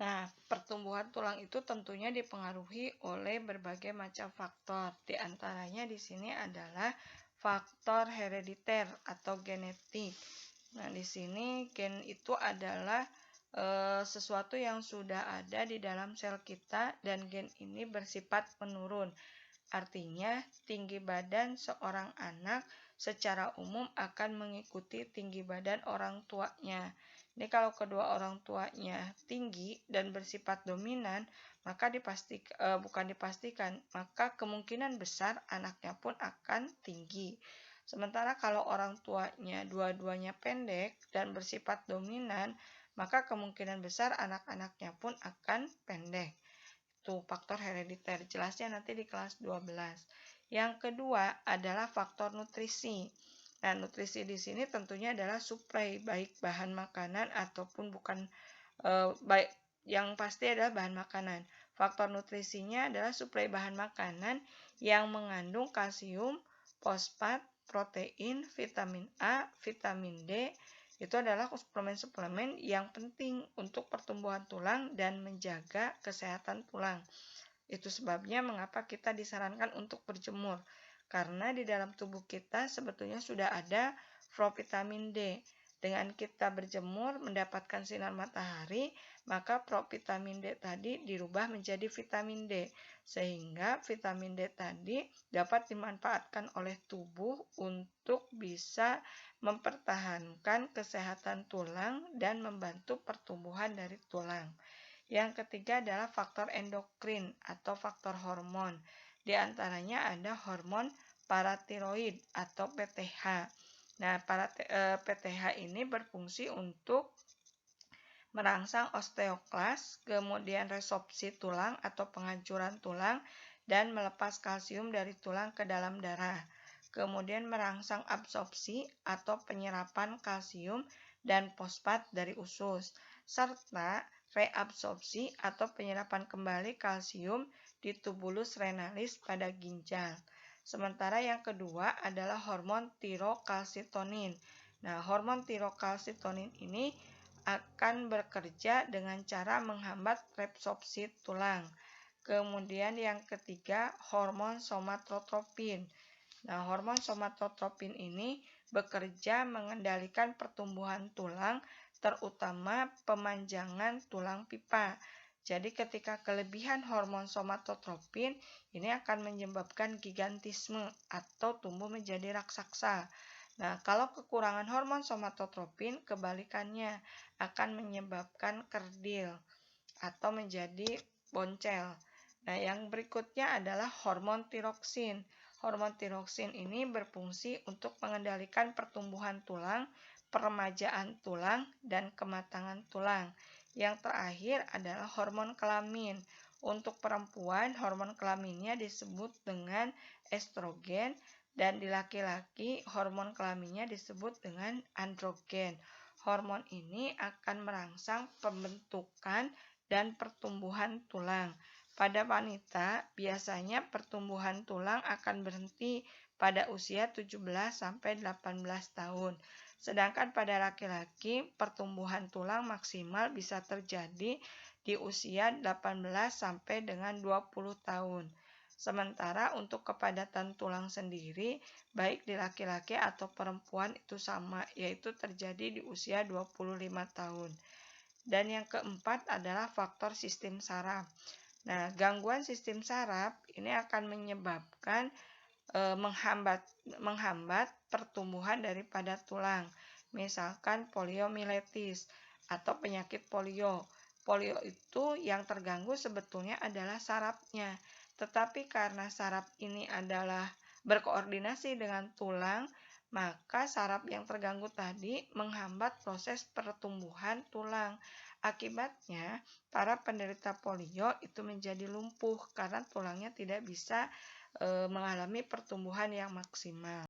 Nah, pertumbuhan tulang itu tentunya dipengaruhi oleh berbagai macam faktor. Di antaranya di sini adalah faktor herediter atau genetik. Nah, di sini gen itu adalah sesuatu yang sudah ada di dalam sel kita dan gen ini bersifat menurun. Artinya, tinggi badan seorang anak secara umum akan mengikuti tinggi badan orang tuanya. Ini kalau kedua orang tuanya tinggi dan bersifat dominan, maka maka kemungkinan besar anaknya pun akan tinggi. Sementara kalau orang tuanya dua-duanya pendek dan bersifat dominan, maka kemungkinan besar anak-anaknya pun akan pendek. Itu faktor herediter, jelasnya nanti di kelas 12. Yang kedua adalah faktor nutrisi. Nah, nutrisi di sini tentunya adalah suplai, baik bahan makanan ataupun bukan baik, yang pasti adalah bahan makanan. Faktor nutrisinya adalah suplai bahan makanan yang mengandung kalsium, fosfat, protein, vitamin A, vitamin D. Itu adalah suplemen-suplemen yang penting untuk pertumbuhan tulang dan menjaga kesehatan tulang. Itu sebabnya mengapa kita disarankan untuk berjemur. Karena di dalam tubuh kita sebetulnya sudah ada provitamin D. Dengan kita berjemur mendapatkan sinar matahari, maka provitamin D tadi dirubah menjadi vitamin D. Sehingga vitamin D tadi dapat dimanfaatkan oleh tubuh untuk bisa mempertahankan kesehatan tulang dan membantu pertumbuhan dari tulang. Yang ketiga adalah faktor endokrin atau faktor hormon. Di antaranya ada hormon paratiroid atau PTH. Nah, PTH ini berfungsi untuk merangsang osteoklas, kemudian resorpsi tulang atau penghancuran tulang, dan melepas kalsium dari tulang ke dalam darah. Kemudian merangsang absorpsi atau penyerapan kalsium dan fosfat dari usus, serta reabsorpsi atau penyerapan kembali kalsium di tubulus renalis pada ginjal. Sementara yang kedua adalah hormon tirokalsitonin. Nah, hormon tirokalsitonin ini akan bekerja dengan cara menghambat reabsorpsi tulang. Kemudian yang ketiga, hormon somatotropin. Nah, hormon somatotropin ini bekerja mengendalikan pertumbuhan tulang, terutama pemanjangan tulang pipa. Jadi ketika kelebihan hormon somatotropin, ini akan menyebabkan gigantisme atau tumbuh menjadi raksasa. Nah, kalau kekurangan hormon somatotropin, kebalikannya akan menyebabkan kerdil atau menjadi boncel. Nah, yang berikutnya adalah hormon tiroksin. Hormon tiroksin ini berfungsi untuk mengendalikan pertumbuhan tulang, peremajaan tulang, dan kematangan tulang. Yang terakhir adalah hormon kelamin. Untuk perempuan, hormon kelaminnya disebut dengan estrogen, dan di laki-laki hormon kelaminnya disebut dengan androgen. Hormon ini akan merangsang pembentukan dan pertumbuhan tulang. Pada wanita, biasanya pertumbuhan tulang akan berhenti pada usia 17-18 tahun. Sedangkan pada laki-laki, pertumbuhan tulang maksimal bisa terjadi di usia 18 sampai dengan 20 tahun. Sementara untuk kepadatan tulang sendiri, baik di laki-laki atau perempuan itu sama, yaitu terjadi di usia 25 tahun. Dan yang keempat adalah faktor sistem saraf. Nah, gangguan sistem saraf ini akan menyebabkan menghambat pertumbuhan daripada tulang. Misalkan poliomielitis atau penyakit polio. Polio itu yang terganggu sebetulnya adalah sarafnya. Tetapi karena saraf ini adalah berkoordinasi dengan tulang, maka saraf yang terganggu tadi menghambat proses pertumbuhan tulang. Akibatnya, para penderita polio itu menjadi lumpuh karena tulangnya tidak bisa mengalami pertumbuhan yang maksimal.